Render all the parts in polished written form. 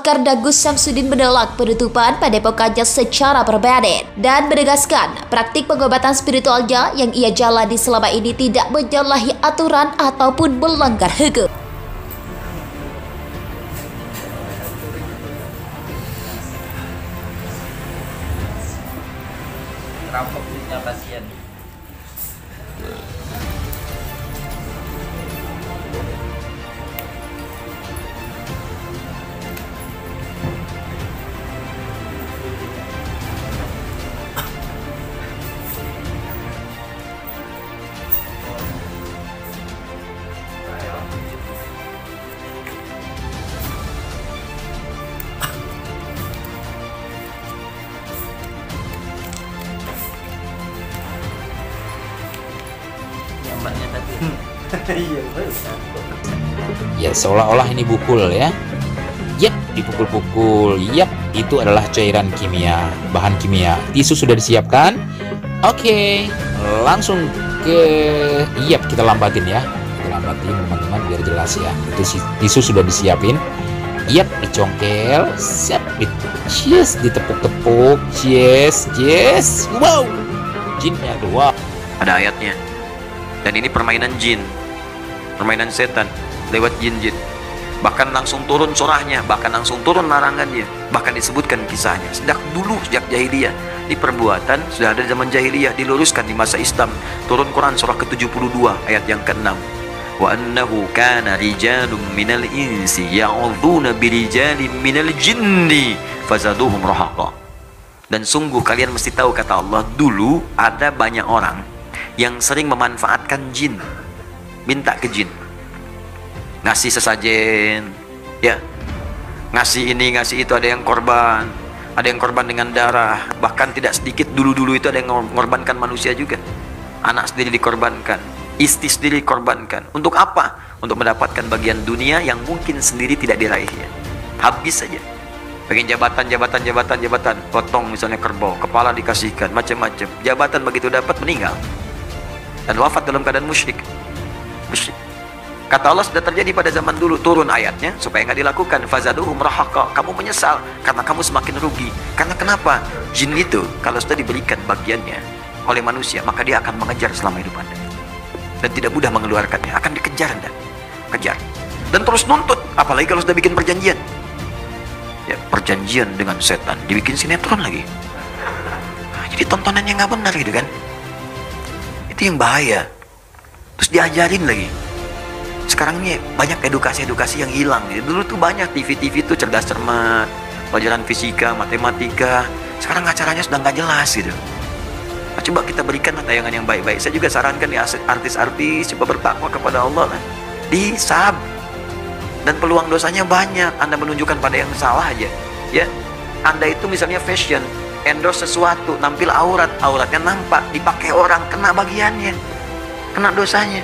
Kardagus Samsudin menolak penutupan padepokannya secara permanen dan menegaskan praktik pengobatan spiritualnya yang ia jalani selama ini tidak menyalahi aturan ataupun melanggar hukum. Rampok duitnya pasien. Ya seolah-olah ini bukul ya. Yap, dipukul-pukul. Yap, itu adalah cairan kimia, bahan kimia. Tisu sudah disiapkan. Oke, langsung ke yap, kita lambatin ya. Kita lambatin teman-teman biar jelas ya. Itu tisu sudah disiapin. Yap, dicongkel. Siap, cheers, ditepuk-tepuk. Cheers, cheers. Wow. Jinnya keluar. Ada ayatnya. Dan ini permainan jin, permainan setan lewat jin-jin. Bahkan langsung turun surahnya, bahkan langsung turun larangannya, bahkan disebutkan kisahnya sejak dulu, sejak jahiliyah. Di perbuatan sudah ada zaman jahiliyah, diluruskan di masa Islam. Turun Quran surah ke-72 ayat yang ke-6. Wa annahu kana rijalun minal insi ya'udzuuna birijalin minal jinni fazaduhum rahaqa. Dan sungguh kalian mesti tahu, kata Allah, dulu ada banyak orang yang sering memanfaatkan jin, minta ke jin, ngasih sesajen, ya, ngasih ini, ngasih itu. Ada yang korban dengan darah, bahkan tidak sedikit dulu itu ada yang mengorbankan manusia juga. Anak sendiri dikorbankan, istri sendiri dikorbankan. Untuk apa? Untuk mendapatkan bagian dunia yang mungkin sendiri tidak diraihnya. Habis saja. Pengen jabatan, potong misalnya kerbau, kepala dikasihkan, macam-macam. Jabatan begitu dapat, meninggal dan wafat dalam keadaan musyrik. Kata Allah, sudah terjadi pada zaman dulu. Turun ayatnya supaya nggak dilakukan. Fazaduhum rahaqa, kamu menyesal karena kamu semakin rugi. Karena kenapa? Jin itu kalau sudah diberikan bagiannya oleh manusia, maka dia akan mengejar selama hidup Anda dan tidak mudah mengeluarkannya. Akan dikejar Anda, kejar dan terus nuntut. Apalagi kalau sudah bikin perjanjian, ya, perjanjian dengan setan, dibikin sinetron lagi. Nah, jadi tontonannya nggak benar gitu kan. Itu yang bahaya. Terus diajarin lagi. Sekarang ini banyak edukasi-edukasi yang hilang. Dulu tuh banyak TV-TV tuh cerdas cermat, pelajaran fisika, matematika. Sekarang acaranya sudah nggak jelas gitu. Nah, coba kita berikan tayangan yang baik-baik. Saya juga sarankan ya, artis-artis coba bertakwa kepada Allah lah. Disab. Dan peluang dosanya banyak. Anda menunjukkan pada yang salah aja. Ya, Anda itu misalnya fashion, endorse sesuatu, nampil auratnya nampak, dipakai orang, kena bagiannya, kena dosanya.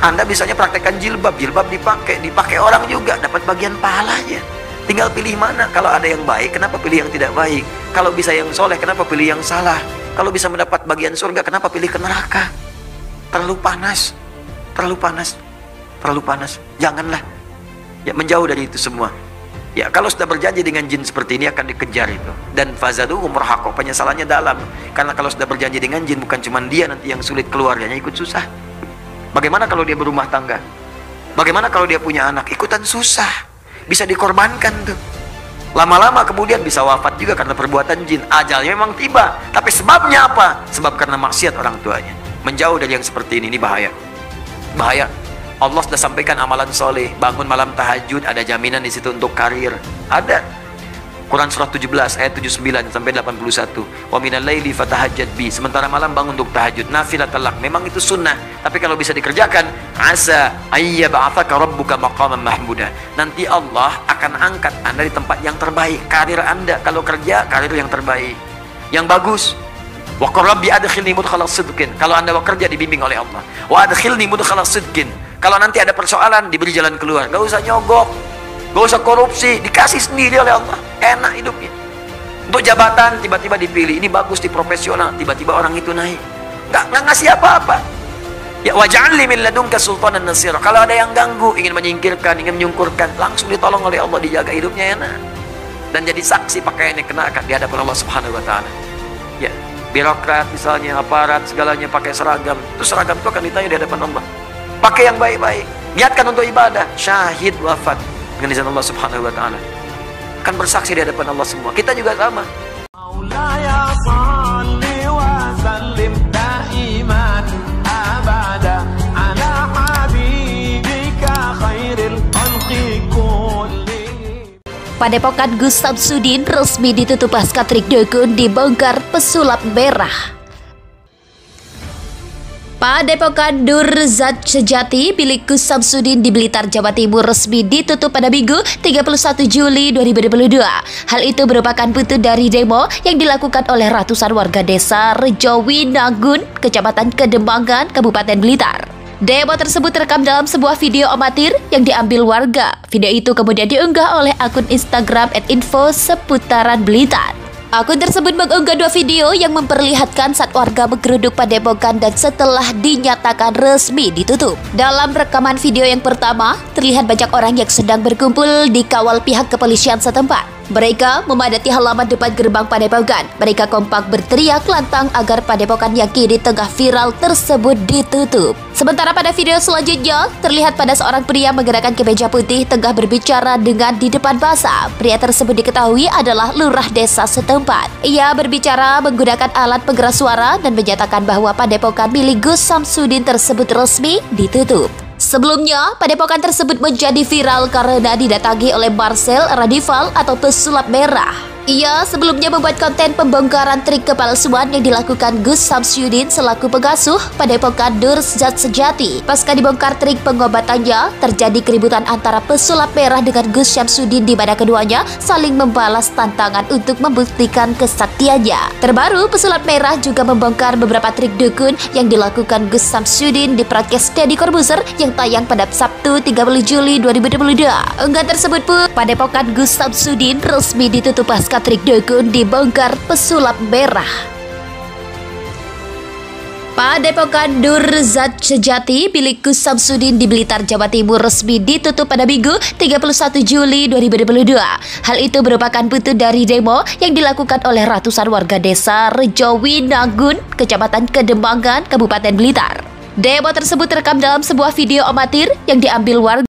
Anda bisanya praktekkan jilbab dipakai orang juga, dapat bagian pahalanya. Tinggal pilih mana. Kalau ada yang baik, kenapa pilih yang tidak baik? Kalau bisa yang soleh, kenapa pilih yang salah? Kalau bisa mendapat bagian surga, kenapa pilih ke neraka? Terlalu panas. Janganlah. Ya, menjauh dari itu semua. Ya, kalau sudah berjanji dengan jin seperti ini akan dikejar itu. Dan fazaduhum rahaqa, penyesalannya dalam. Karena kalau sudah berjanji dengan jin, bukan cuma dia nanti yang sulit, keluarganya ikut susah. Bagaimana kalau dia berumah tangga? Bagaimana kalau dia punya anak? Ikutan susah. Bisa dikorbankan tuh. Lama-lama kemudian bisa wafat juga karena perbuatan jin. Ajalnya memang tiba. Tapi sebabnya apa? Sebab karena maksiat orang tuanya. Menjauh dari yang seperti ini bahaya. Bahaya. Allah sudah sampaikan amalan soleh, bangun malam tahajud, ada jaminan di situ untuk karir. Ada. Quran surah 17 ayat 79 sampai 81. Wa minal laili fatahajjad bi. Sementara malam bangun untuk tahajud, nafilatal lak. Memang itu sunnah, tapi kalau bisa dikerjakan, asa ayyab'atsaka rabbuka maqaman mahmuda. Nanti Allah akan angkat Anda di tempat yang terbaik. Karir Anda kalau kerja, karir yang terbaik, yang bagus. Wa qur rabbi adkhilni mudkhala sidqin. Kalau Anda bekerja dibimbing oleh Allah. Wa adkhilni mudkhala sidqin. Kalau nanti ada persoalan, diberi jalan keluar. Gak usah nyogok, gak usah korupsi, dikasih sendiri oleh Allah. Enak hidupnya. Untuk jabatan, tiba-tiba dipilih. Ini bagus di profesional, tiba-tiba orang itu naik. Gak ngasih apa-apa. Ya waj'alni min ladunka sultanan nasira. Kalau ada yang ganggu, ingin menyingkirkan, ingin menyungkurkan, langsung ditolong oleh Allah, dijaga hidupnya ya nak. Dan jadi saksi pakaian yang kenakan di hadapan Allah Subhanahu wa taala. Ya, birokrat misalnya, aparat segalanya pakai seragam. Itu seragam itu akan ditanya di hadapan Allah. Pakai yang baik-baik, niatkan untuk ibadah, syahid wafat dengan izin Allah Subhanahu wa taala. Akan bersaksi di hadapan Allah semua. Kita juga sama. Maulaya salli wa sallim daiman abada ala habibika khairil khalqi kullihim. Padepokan Gus Samsudin resmi ditutup pasca trik dukun dibongkar pesulap merah. Padepokan Nur Zat Sejati milik Gus Samsudin di Blitar, Jawa Timur resmi ditutup pada Minggu 31 Juli 2022. Hal itu merupakan buntut dari demo yang dilakukan oleh ratusan warga desa Rejowinangun, Kecamatan Kedembangan, Kabupaten Blitar. Demo tersebut terekam dalam sebuah video amatir yang diambil warga. Video itu kemudian diunggah oleh akun Instagram @info seputaran Blitar. Akun tersebut mengunggah 2 video yang memperlihatkan saat warga menggeruduk padepokan dan setelah dinyatakan resmi ditutup. Dalam rekaman video yang pertama, terlihat banyak orang yang sedang berkumpul dikawal pihak kepolisian setempat. Mereka memadati halaman depan gerbang padepokan. Mereka kompak berteriak lantang agar padepokan yang kini tengah viral tersebut ditutup. Sementara pada video selanjutnya, terlihat pada seorang pria menggunakan kemeja putih tengah berbicara dengan di depan massa. Pria tersebut diketahui adalah lurah desa setempat. Ia berbicara menggunakan alat penggeras suara dan menyatakan bahwa padepokan milik Gus Samsudin tersebut resmi ditutup. Sebelumnya, padepokan tersebut menjadi viral karena didatangi oleh Marcel Radival atau pesulap merah. Ia sebelumnya membuat konten pembongkaran trik kepalsuan yang dilakukan Gus Samsudin selaku pengasuh padepokan Nur Zat Sejati. Pasca dibongkar trik pengobatannya, terjadi keributan antara pesulap merah dengan Gus Samsudin di mana keduanya saling membalas tantangan untuk membuktikan kesaktiannya. Terbaru, pesulap merah juga membongkar beberapa trik dukun yang dilakukan Gus Samsudin di podcast Deddy Corbuzier yang tayang pada Sabtu 30 Juli 2022. Unggahan tersebut pun, padepokan Gus Samsudin resmi ditutup pasca trik dukun dibongkar pesulap merah. Padepokan Nur Zat Sejati milik Gus Samsudin di Blitar, Jawa Timur resmi ditutup pada Minggu 31 Juli 2022. Hal itu merupakan buntut dari demo yang dilakukan oleh ratusan warga desa Rejowinangun, Kecamatan Kedembangan, Kabupaten Blitar. Demo tersebut terekam dalam sebuah video amatir yang diambil warga.